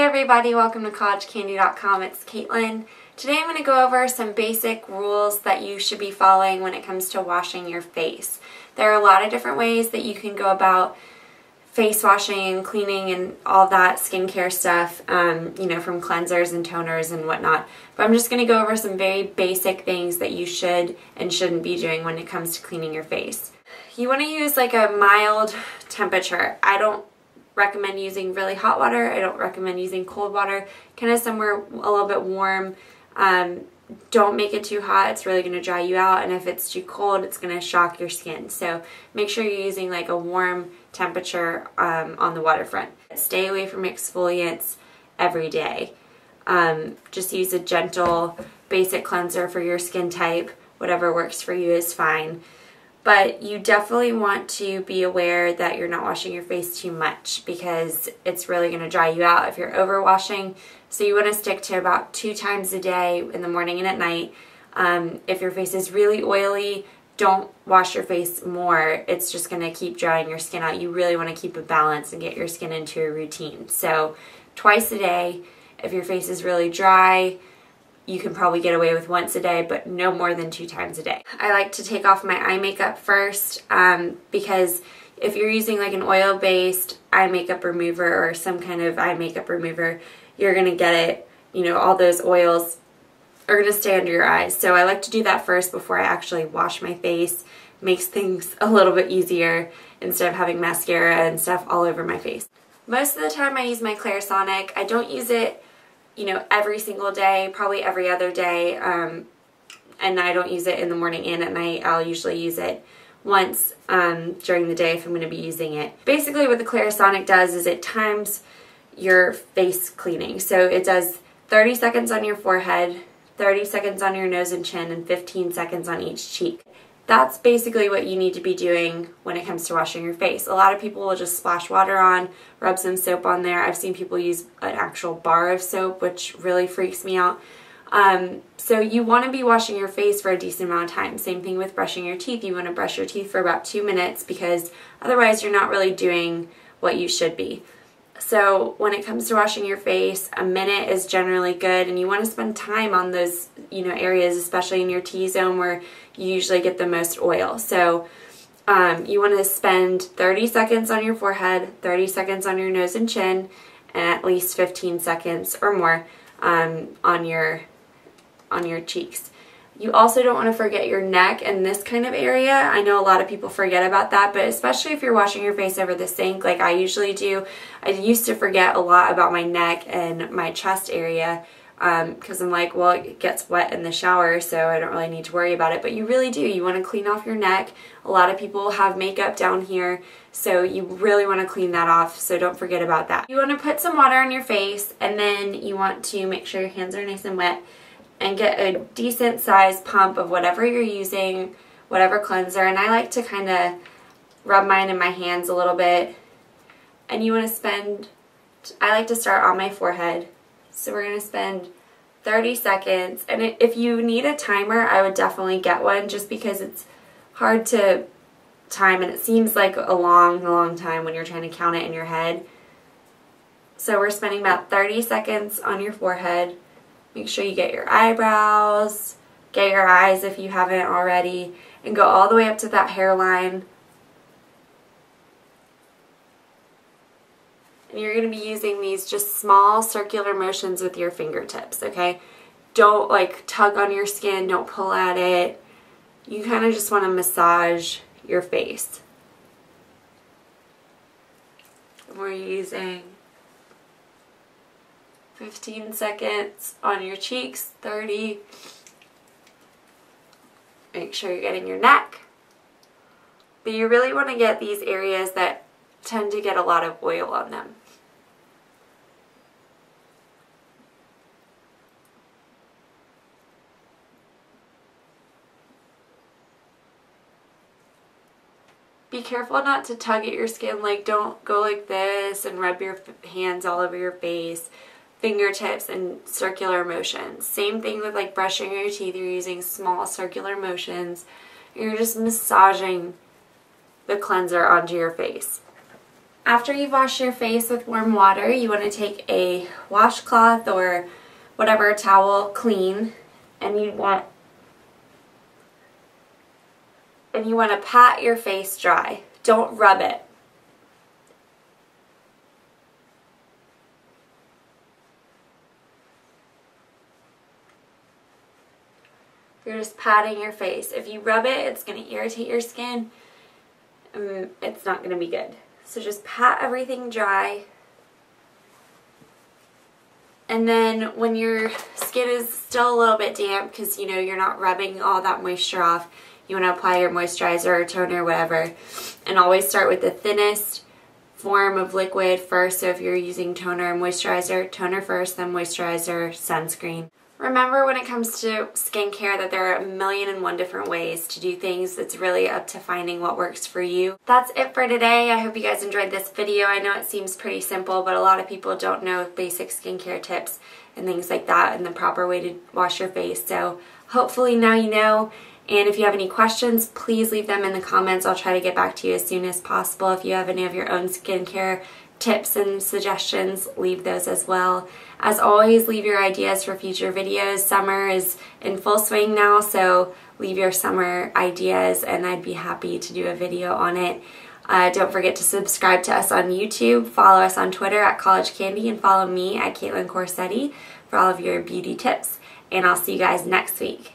Hey everybody, welcome to CollageCandy.com. It's Caitlin. Today I'm going to go over some basic rules that you should be following when it comes to washing your face. There are a lot of different ways that you can go about face washing and cleaning and all that skincare stuff, from cleansers and toners and whatnot. But I'm just going to go over some very basic things that you should and shouldn't be doing when it comes to cleaning your face. You want to use like a mild temperature. I don't recommend using really hot water. I don't recommend using cold water. Kind of somewhere a little bit warm. Don't make it too hot. It's really going to dry you out, and if it's too cold, it's going to shock your skin. So make sure you're using like a warm temperature on the waterfront. Stay away from exfoliants every day. Just use a gentle basic cleanser for your skin type. Whatever works for you is fine. But you definitely want to be aware that you're not washing your face too much, because it's really going to dry you out if you're overwashing. So you want to stick to about 2 times a day, in the morning and at night. If your face is really oily, don't wash your face more. It's just going to keep drying your skin out. You really want to keep a balance and get your skin into a routine. So twice a day. If your face is really dry, you can probably get away with once a day, but no more than 2 times a day. I like to take off my eye makeup first because if you're using like an oil-based eye makeup remover or some kind of eye makeup remover, you're going to get it, all those oils are going to stay under your eyes. So I like to do that first before I actually wash my face. Makes things a little bit easier instead of having mascara and stuff all over my face. Most of the time I use my Clarisonic. I don't use it every single day, probably every other day, and I don't use it in the morning and at night. I'll usually use it once during the day if I'm going to be using it. Basically what the Clarisonic does is it times your face cleaning. So it does 30 seconds on your forehead, 30 seconds on your nose and chin, and 15 seconds on each cheek. That's basically what you need to be doing when it comes to washing your face. A lot of people will just splash water on, rub some soap on there. I've seen people use an actual bar of soap, which really freaks me out. So you want to be washing your face for a decent amount of time. Same thing with brushing your teeth. You want to brush your teeth for about 2 minutes, because otherwise you're not really doing what you should be. So when it comes to washing your face, a minute is generally good, and you want to spend time on those areas, especially in your T-zone where you usually get the most oil. So you want to spend 30 seconds on your forehead, 30 seconds on your nose and chin, and at least 15 seconds or more on your cheeks. You also don't want to forget your neck and this kind of area. I know a lot of people forget about that, but especially if you're washing your face over the sink like I usually do. I used to forget a lot about my neck and my chest area because I'm like, well, it gets wet in the shower, so I don't really need to worry about it. But you really do. You want to clean off your neck. A lot of people have makeup down here, so you really want to clean that off, so don't forget about that. You want to put some water on your face, and then you want to make sure your hands are nice and wet, and get a decent sized pump of whatever you're using, whatever cleanser. And I like to kind of rub mine in my hands a little bit. And you want to I like to start on my forehead. So we're going to spend 30 seconds. And if you need a timer, I would definitely get one, just because it's hard to time and it seems like a long time when you're trying to count it in your head. So we're spending about 30 seconds on your forehead. Make sure you get your eyebrows, get your eyes if you haven't already, and go all the way up to that hairline. And you're going to be using these just small circular motions with your fingertips, okay? Don't like tug on your skin, don't pull at it. You kind of just want to massage your face. And we're using 15 seconds on your cheeks, 30. Make sure you're getting your neck. But you really want to get these areas that tend to get a lot of oil on them. Be careful not to tug at your skin. Like, don't go like this and rub your hands all over your face. Fingertips and circular motions. Same thing with like brushing your teeth. You're using small circular motions. You're just massaging the cleanser onto your face. After you've washed your face with warm water, you want to take a washcloth or whatever towel clean, and you want to pat your face dry. Don't rub it. You're just patting your face. If you rub it, it's going to irritate your skin. It's not going to be good. So just pat everything dry. And then when your skin is still a little bit damp, because you know you're not rubbing all that moisture off, you want to apply your moisturizer or toner, whatever. And always start with the thinnest form of liquid first. So if you're using toner and moisturizer, toner first, then moisturizer, sunscreen. Remember, when it comes to skincare, that there are 1,000,001 different ways to do things. It's really up to finding what works for you. That's it for today. I hope you guys enjoyed this video. I know it seems pretty simple, but a lot of people don't know basic skincare tips and things like that and the proper way to wash your face. So hopefully now you know. And if you have any questions, please leave them in the comments. I'll try to get back to you as soon as possible. If you have any of your own skincare tips and suggestions, leave those as well. As always, leave your ideas for future videos. Summer is in full swing now, so leave your summer ideas and I'd be happy to do a video on it. Don't forget to subscribe to us on YouTube, follow us on Twitter at College Candy, and follow me at Caitlin Corsetti for all of your beauty tips. And I'll see you guys next week.